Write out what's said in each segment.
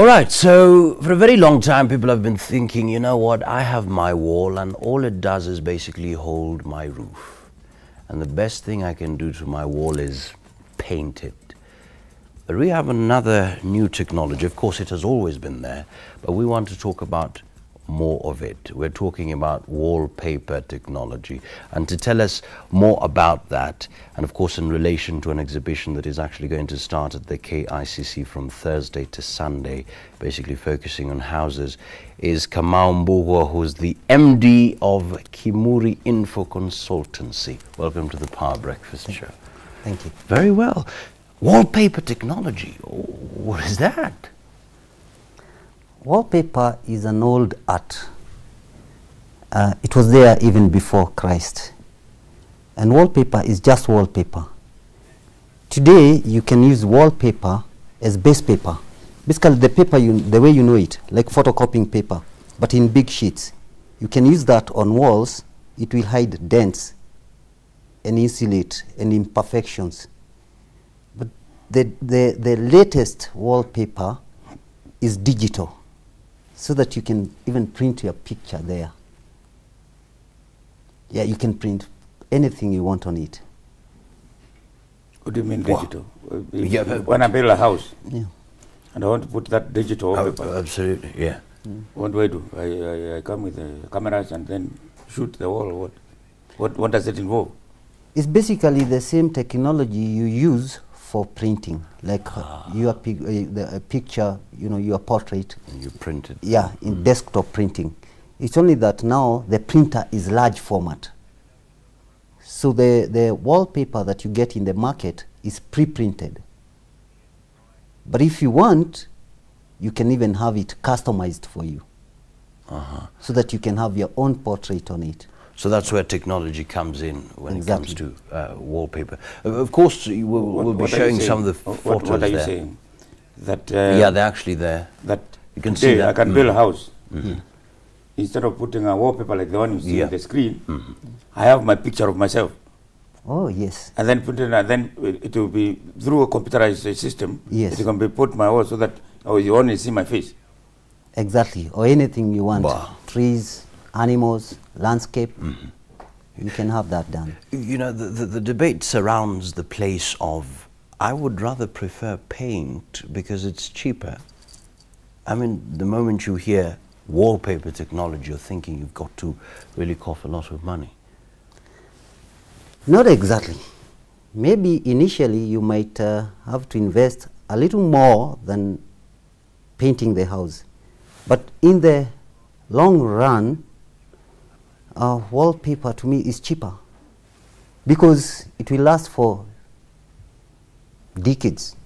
All right, so for a very long time, people have been thinking, you know what, I have my wall and all it does is basically hold my roof. And the best thing I can do to my wall is paint it. But we have another new technology. Of course, it has always been there, but we want to talk about more of it. We're talking about wallpaper technology. And to tell us more about that, and of course in relation to an exhibition that is actually going to start at the KICC from Thursday to Sunday, basically focusing on houses, is Kamau Mbugwa, who's the MD of Kimuri Info Consultancy. Welcome to the Power Breakfast Show. Thank you. Very well. Wallpaper technology, what is that? Wallpaper is an old art. It was there even before Christ. And wallpaper is just wallpaper. Today, you can use wallpaper as base paper. Basically, the paper, the way you know it, like photocopying paper, but in big sheets. You can use that on walls. It will hide dents and insulate and imperfections. But the latest wallpaper is digital, so that you can even print your picture there. Yeah, you can print anything you want on it. What do you mean digital? Yeah, when I build a house, yeah, and I want to put that digital wallpaper, Absolutely, yeah. what do I do? I come with the cameras and then shoot the wall. What does it involve? it's basically the same technology you use for printing, like your picture, your portrait. And you print it. Yeah, in desktop printing. It's only that now the printer is large format. So the wallpaper that you get in the market is pre-printed. But if you want, you can even have it customized for you, so that you can have your own portrait on it. So that's where technology comes in when Exactly. it comes to wallpaper. Of course, we'll be showing some of the photos What are you there. saying? That Yeah, they're actually there. that You can today see that. I can build a house. Instead of putting a wallpaper like the one you see Yeah. on the screen, I have my picture of myself. Oh, yes. And then put it, and then it will be through a computerized system. Yes. It can be put my wall so that you only see my face. Exactly. Or anything you want. Wow. Trees, animals, landscape. You can have that done. You know, the debate surrounds the place of, I would rather prefer paint because it's cheaper. I mean, the moment you hear wallpaper technology, you're thinking you've got to really cough a lot of money. Not exactly. Maybe initially you might have to invest a little more than painting the house. But in the long run, wallpaper to me is cheaper because it will last for decades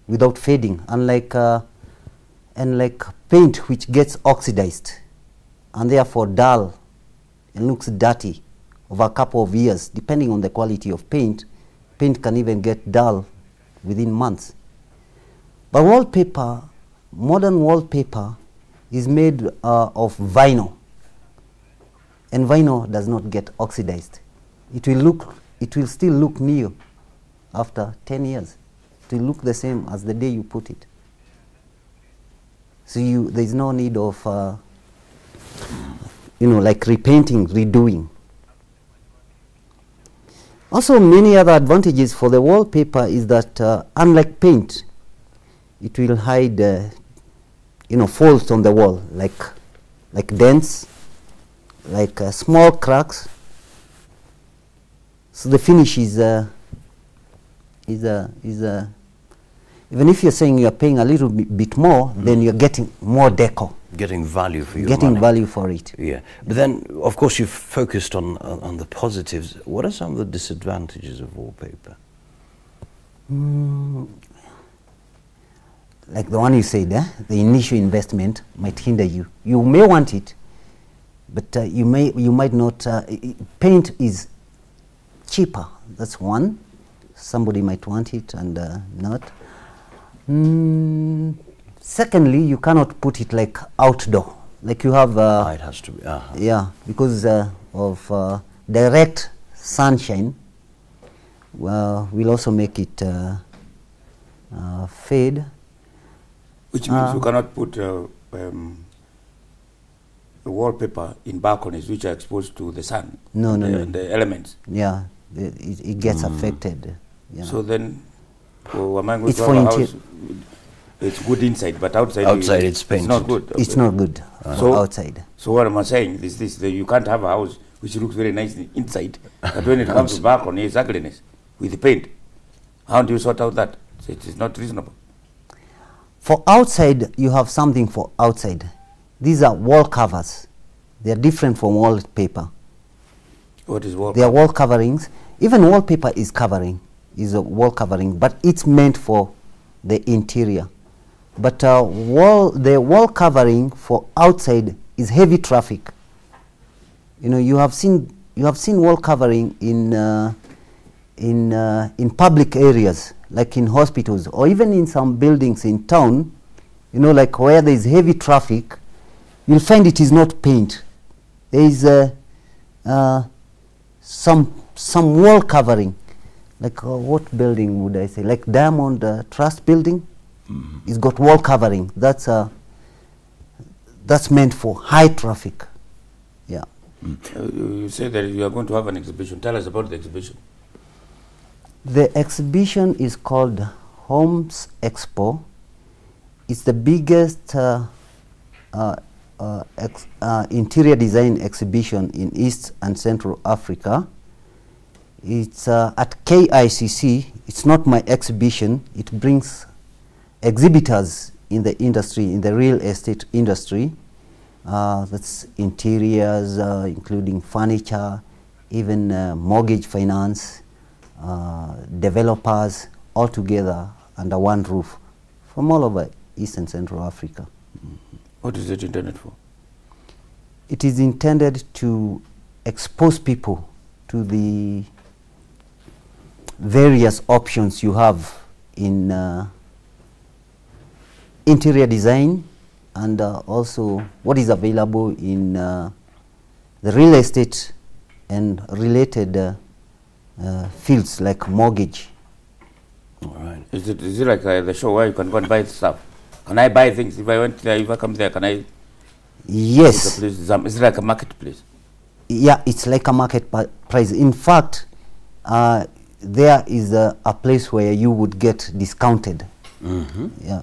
without fading, unlike paint, which gets oxidized and therefore dull and looks dirty over a couple of years. Depending on the quality of paint, paint can even get dull within months. But wallpaper, modern wallpaper, is made of vinyl, and vinyl does not get oxidized. It will still look new after 10 years. It will look the same as the day you put it. So there is no need of like repainting, redoing. Also, many other advantages for the wallpaper is that unlike paint, it will hide faults on the wall, like dents, like small cracks. So the finish is even if you're saying you're paying a little bit more, then you're getting more decor. Getting value for your Getting money. value for it. Yeah, but then, of course, you've focused on the positives. What are some of the disadvantages of wallpaper? Like the one you said, the initial investment might hinder you. You may want it, but you might not. Paint is cheaper. That's one. Somebody might want it and not. Secondly, you cannot put it like outdoor. Like you have. It has to be. Yeah, because of direct sunshine. We'll also make it fade. Which means you cannot put wallpaper in balconies which are exposed to the sun. No, no, no. And the elements. Yeah, it gets affected. Yeah. So then, am I going It's to for have a house? It's good inside, but outside it's painted. It's not good. It's not good for outside. So what am I saying? That you can't have a house which looks very nice inside, but when it comes to balcony, it's ugliness with the paint. How do you sort out that? So it is not reasonable. For outside, you have something for outside. These are wall covers. They are different from wallpaper. What is wallpaper? They are wall coverings. Even wallpaper is a wall covering, but it's meant for the interior. But the wall covering for outside is heavy traffic. You know, you have seen wall covering in public areas, like in hospitals or even in some buildings in town. You know, like where there is heavy traffic, you'll find it is not paint. There is some wall covering. Like what building would I say? Like Diamond Trust building. It's got wall covering. That's meant for high traffic. Yeah. You say that you are going to have an exhibition. Tell us about the exhibition. The exhibition is called Homes Expo. It's the biggest interior design exhibition in East and Central Africa. It's at KICC. It's not my exhibition. It brings exhibitors in the industry, in the real estate industry. That's interiors, including furniture, even mortgage finance, developers, all together under one roof from all over East and Central Africa. What is it intended for? It is intended to expose people to the various options you have in interior design, and also what is available in the real estate and related fields like mortgage. All right. Is it like the show where you can go and buy stuff? Can I buy things if I went there? If I come there, can I? Yes. Is it like a marketplace? Yeah, it's like a market price. In fact, there is a place where you would get discounted. Yeah.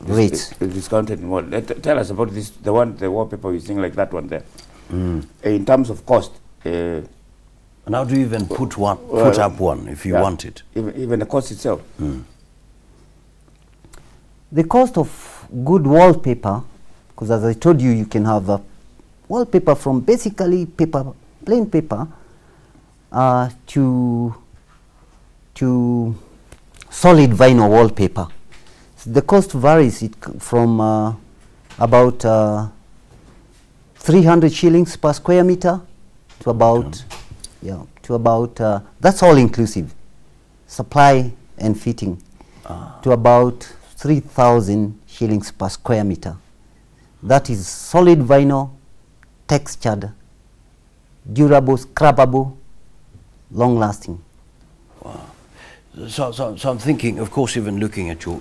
Rates. Discounted in what? Tell us about this. The wallpaper you think like that one there. In terms of cost. And how do you even put up one if you want it? Even the cost itself. The cost of good wallpaper, because as I told you, you can have a wallpaper from basically plain paper, to solid vinyl wallpaper. So the cost varies from about 300 shillings per square meter to about that's all inclusive, supply and fitting, to about 3,000 shillings per square meter. That is solid vinyl, textured, durable, scrubbable, long lasting. Wow. So I'm thinking, of course, even looking at your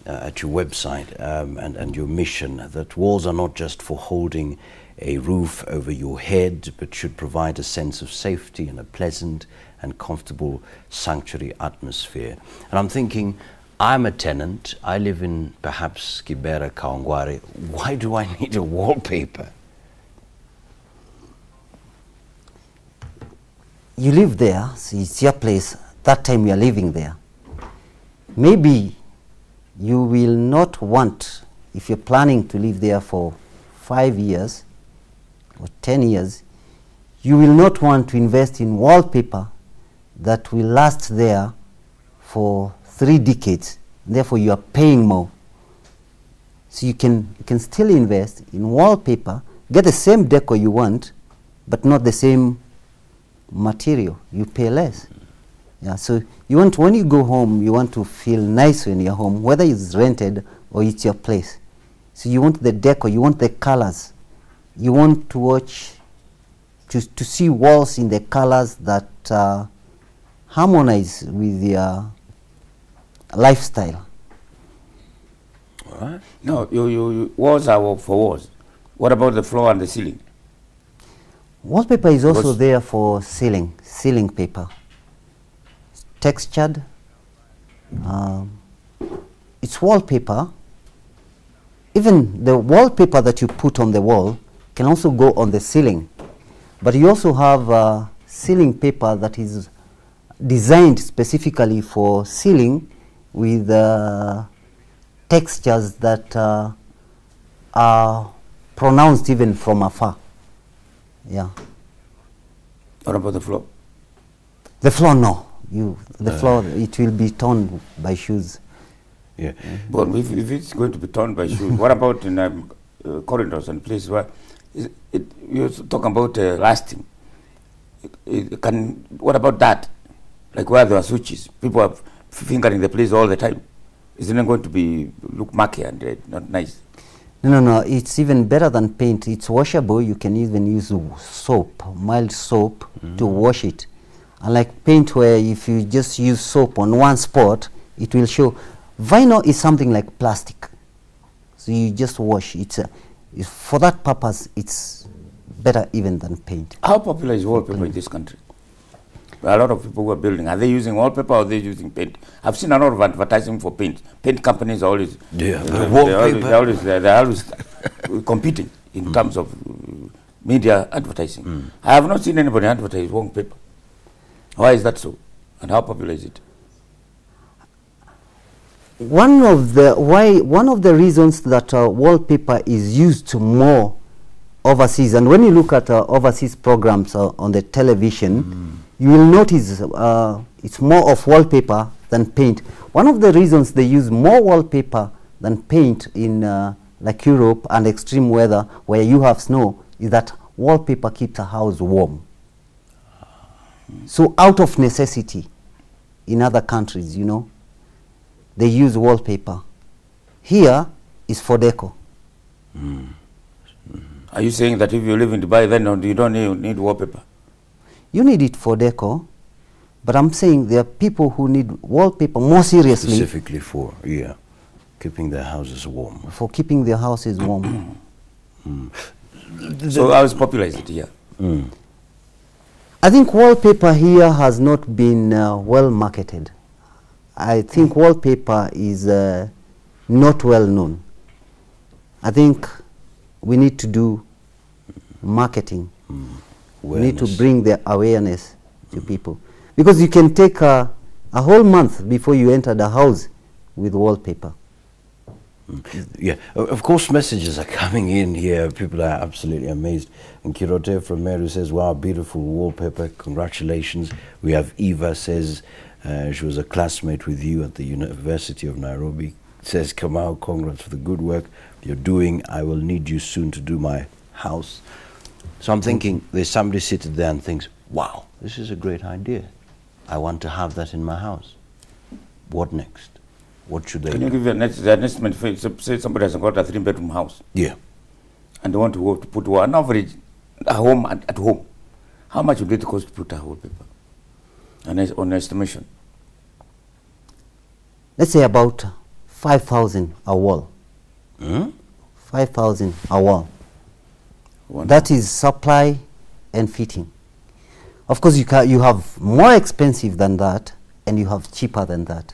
website and your mission, that walls are not just for holding a roof over your head, but should provide a sense of safety and a pleasant and comfortable sanctuary atmosphere. And I'm thinking, I'm a tenant, I live in perhaps Kibera, Kaongware. Why do I need a wallpaper? You live there, so it's your place. That time you are living there. Maybe you will not want, if you're planning to live there for 5 years or 10 years, you will not want to invest in wallpaper that will last there for 3 decades. Therefore, you are paying more. So you can still invest in wallpaper, get the same decor you want, but not the same material. You pay less. Yeah, so you want, when you go home, you want to feel nice when you're home, whether it's rented or it's your place. So you want the decor, you want the colors, you want to watch, to see walls in the colors that harmonize with your lifestyle. Right? No, walls are for walls. What about the floor and the ceiling? Wallpaper is also Because- there for ceiling paper. Textured. It's wallpaper. Even the wallpaper that you put on the wall can also go on the ceiling. But you also have ceiling paper that is designed specifically for ceiling with textures that are pronounced even from afar. Yeah. What about the floor? The floor, no. The floor, it will be torn by shoes. Yeah. But if it's going to be torn by shoes, what about in corridors and places where you're talking about lasting? What about that? Like where there are switches, people are fingering the place all the time. Isn't it going to be look murky and not nice? No, it's even better than paint. It's washable. You can even use soap, mild soap, to wash it. Unlike paint, where if you just use soap on one spot, it will show. Vinyl is something like plastic, so you just wash. For that purpose, it's better even than paint. How popular is wallpaper in this country? A lot of people who are building, are they using wallpaper or are they using paint? I've seen a lot of advertising for paint. Paint companies are always, they're always competing in terms of media advertising. I have not seen anybody advertise wallpaper. Why is that so? And how popular is it? One of the reasons that wallpaper is used more overseas, and when you look at overseas programs on the television, you will notice it's more of wallpaper than paint. One of the reasons they use more wallpaper than paint in like Europe and extreme weather where you have snow is that wallpaper keeps a house warm. So out of necessity, in other countries, you know, they use wallpaper. Here is for decor. Are you saying that if you live in Dubai, then you don't need wallpaper? You need it for decor, but I'm saying there are people who need wallpaper more seriously. Specifically for, keeping their houses warm. For keeping their houses warm. So how is popular is it here? I think wallpaper here has not been well marketed. I think wallpaper is not well known. I think we need to do marketing. We need to bring the awareness to people. Because you can take a whole month before you enter the house with wallpaper. Yeah, of course messages are coming in here. People are absolutely amazed. And Kirote from Meru says, wow, beautiful wallpaper, congratulations. We have Eva says, she was a classmate with you at the University of Nairobi. Says, Kamau, congrats for the good work you're doing. I will need you soon to do my house. So I'm thinking, there's somebody seated there and thinks, wow, this is a great idea. I want to have that in my house. What next? What should they Can do? you give an estimate? Say somebody has got a 3-bedroom house. Yeah. And they want to put one average a home at home. How much would it cost to put a wallpaper? On estimation. Let's say about 5,000 a wall. 5,000 a wall. That is supply and fitting. Of course, you have more expensive than that, and you have cheaper than that.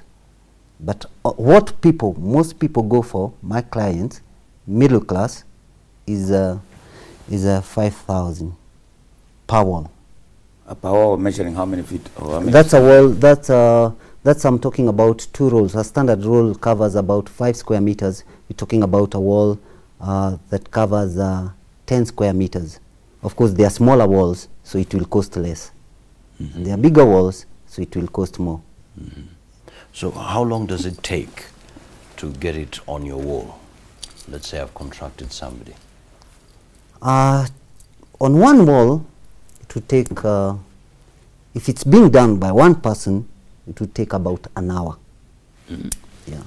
But what most people go for, my clients, middle class, is a 5,000 per wall. A per wall measuring how many feet? Or how many That's a wall. That's I'm talking about 2 rolls. A standard roll covers about 5 square meters. We're talking about a wall that covers 10 square meters. Of course, there are smaller walls, so it will cost less. And there are bigger walls, so it will cost more. So how long does it take to get it on your wall? Let's say I've contracted somebody. On one wall, it would take, if it's being done by one person, it would take about an hour. Yeah.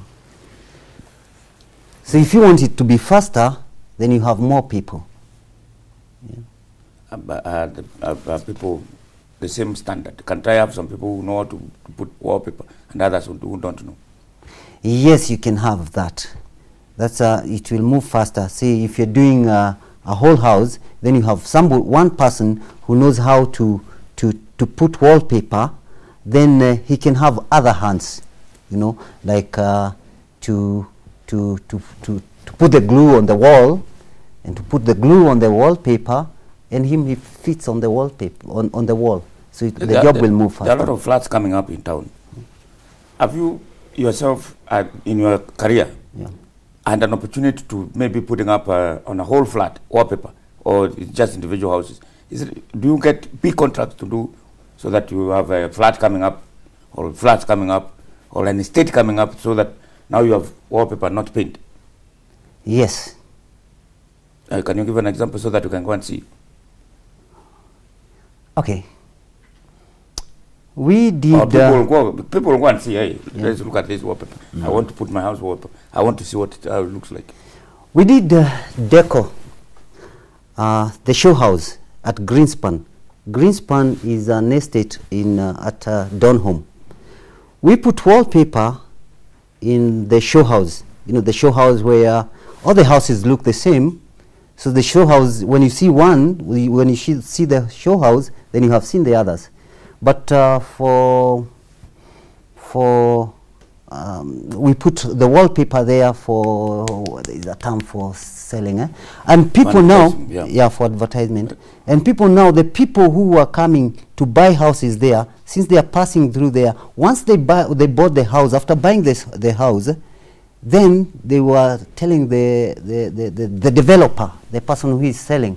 So if you want it to be faster, then you have more people. Yeah. People the same standard? Can't I have some people who know how to put wallpaper and others who don't know? Yes, you can have that. That's it will move faster. See, if you're doing a whole house, then you have one person who knows how to put wallpaper. Then he can have other hands, you know, like to put the glue on the wall, and to put the glue on the wallpaper, and he fits on the wallpaper on the wall. So the job will move faster. There are a lot of flats coming up in town. Have you yourself, in your career, had an opportunity to maybe putting up on a whole flat wallpaper, or just individual houses? Do you get big contracts to do so that you have a flat coming up, or flats coming up, or an estate coming up, so that now you have wallpaper, not paint? Yes. Can you give an example so that you can go and see? Okay. We did. People will go and see, hey, let's look at this wallpaper. I want to put my house wallpaper. I want to see how it looks like. We did decor, the show house at Greenspan. Greenspan is an estate at Donholm. We put wallpaper in the show house. You know, the show house where all the houses look the same. So the show house, when you see one, when you see the show house, then you have seen the others. But we put the wallpaper there for, there is a term for selling, and people now, for advertisement. And people now, the people who are coming to buy houses there, since they are passing through there, once they bought the house, after buying the house, then they were telling the developer, the person who is selling,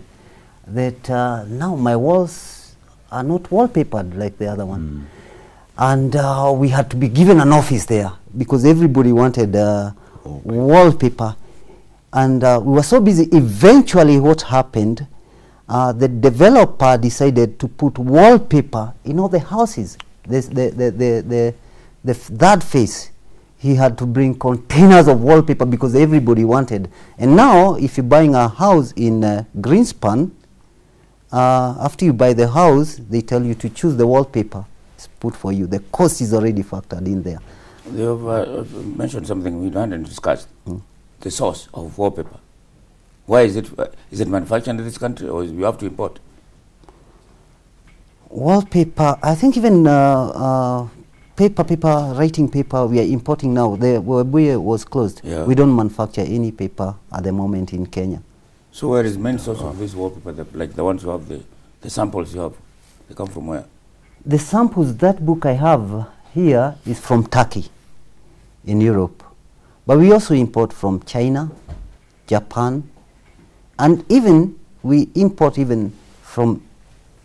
that now my walls are not wallpapered like the other one. And we had to be given an office there because everybody wanted wallpaper. And we were so busy. Eventually what happened, the developer decided to put wallpaper in all the houses. The third phase, he had to bring containers of wallpaper because everybody wanted. And now if you're buying a house in Greenspan, after you buy the house, they tell you to choose the wallpaper. It's put for you. The cost is already factored in there. You have mentioned something we hadn't discussed, the source of wallpaper. Why is it? Is it manufactured in this country, or you have to import? Wallpaper, I think even writing paper, we are importing now. The Webuye was closed. Yeah. We don't manufacture any paper at the moment in Kenya. So where is the main source of this wallpaper, like the ones you have, the samples you have, they come from where? The samples, that book I have here is from Turkey in Europe. But we also import from China, Japan, and even we import even from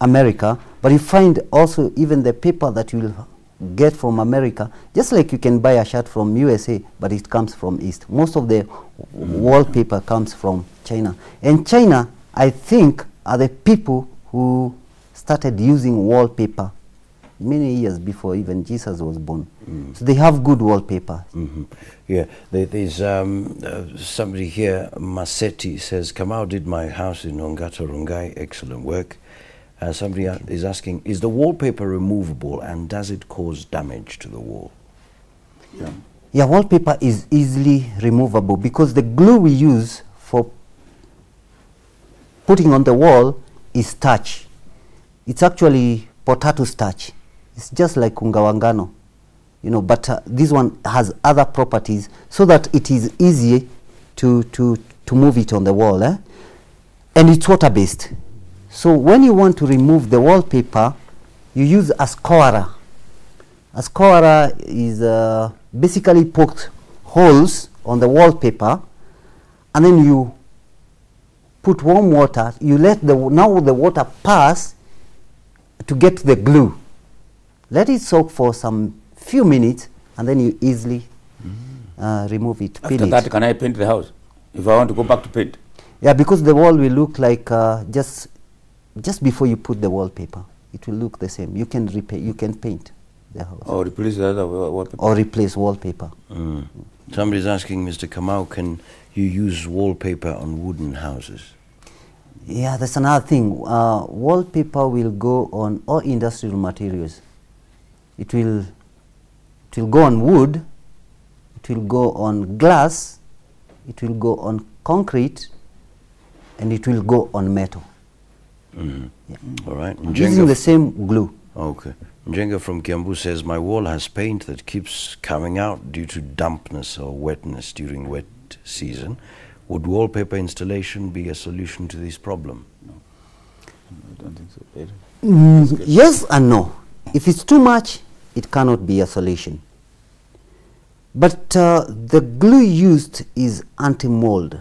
America. But you find also even the paper that you will get from America, just like you can buy a shirt from USA, but it comes from East. Most of the wallpaper comes from China. And China, I think, are the people who started using wallpaper many years before even Jesus was born. So they have good wallpaper. Yeah, there's somebody here, Maseti, says, Kamau did my house in Ongata Rongai, excellent work. Somebody is asking, is the wallpaper removable and does it cause damage to the wall? Yeah, wallpaper is easily removable because the glue we use for putting on the wall is starch. It's actually potato starch. It's just like ungawangano, you know, but this one has other properties so that it is easy to move it on the wall, and it's water-based. So when you want to remove the wallpaper, you use a scourer. A scourer is basically poked holes on the wallpaper, and then you put warm water. You let now the water pass to get the glue. Let it soak for some few minutes, and then you easily remove it. After that, can I paint the house if I want to go back to paint? Yeah, because the wall will look like just before you put the wallpaper, it will look the same. You can paint the house. Or replace the other wallpaper. Or replace wallpaper. Somebody's asking, Mr. Kamau, can you use wallpaper on wooden houses? Yeah, that's another thing. Wallpaper will go on all industrial materials. It will go on wood, it will go on glass, it will go on concrete, and it will go on metal. Yeah. All right. Using the same glue. Okay. Njenga from Kiambu says, my wall has paint that keeps coming out due to dampness or wetness during wet season. Would wallpaper installation be a solution to this problem? No, I don't think so. Yes and no. If it's too much, it cannot be a solution. But the glue used is anti-mold.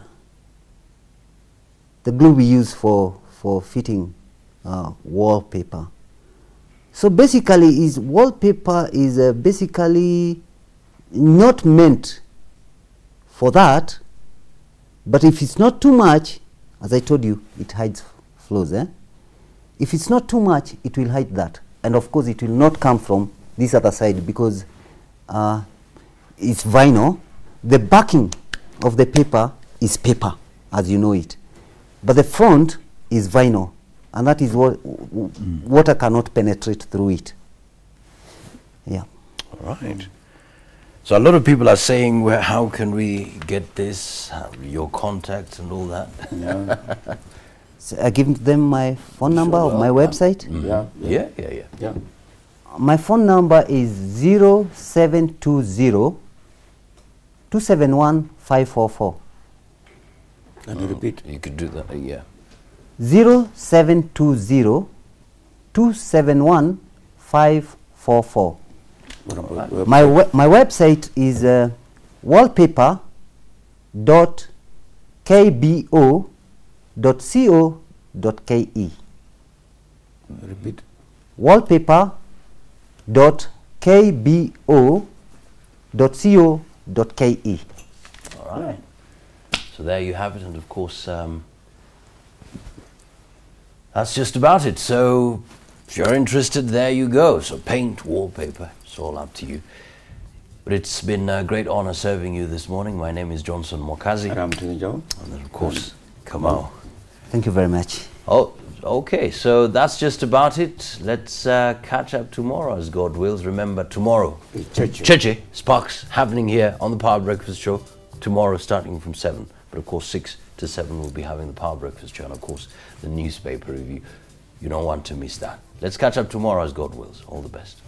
The glue we use for fitting wallpaper. So basically, wallpaper is basically not meant for that. But if it's not too much, as I told you, it hides flaws. If it's not too much, it will hide that. And of course, it will not come from this other side because it's vinyl. The backing of the paper is paper, as you know it. But the front is vinyl. And that is what water cannot penetrate through it. Yeah. All right. So a lot of people are saying, well, how can we get this, your contacts and all that? Yeah. So I give them my phone number or my website. Yeah. My phone number is 0720 271 544. Can you repeat? You could do that, yeah. 0720 271 544. My website is wallpaper.kbo.co.ke. Repeat. wallpaper.kbo.co.ke. All right. So there you have it, and of course, that's just about it. So if you're interested, there you go. So paint, wallpaper, it's all up to you. But it's been a great honor serving you this morning. My name is Johnson Mwakazi. And I'm Tinjo. And then, of course, Kamau. Thank you very much. Oh, okay. So that's just about it. Let's catch up tomorrow, as God wills. Remember, tomorrow, Cheche Sparks happening here on the Power Breakfast Show. Tomorrow, starting from 7. But of course, 6 to 7, we'll be having the Power Breakfast Show. And of course, the newspaper review. You don't want to miss that. Let's catch up tomorrow, as God wills. All the best.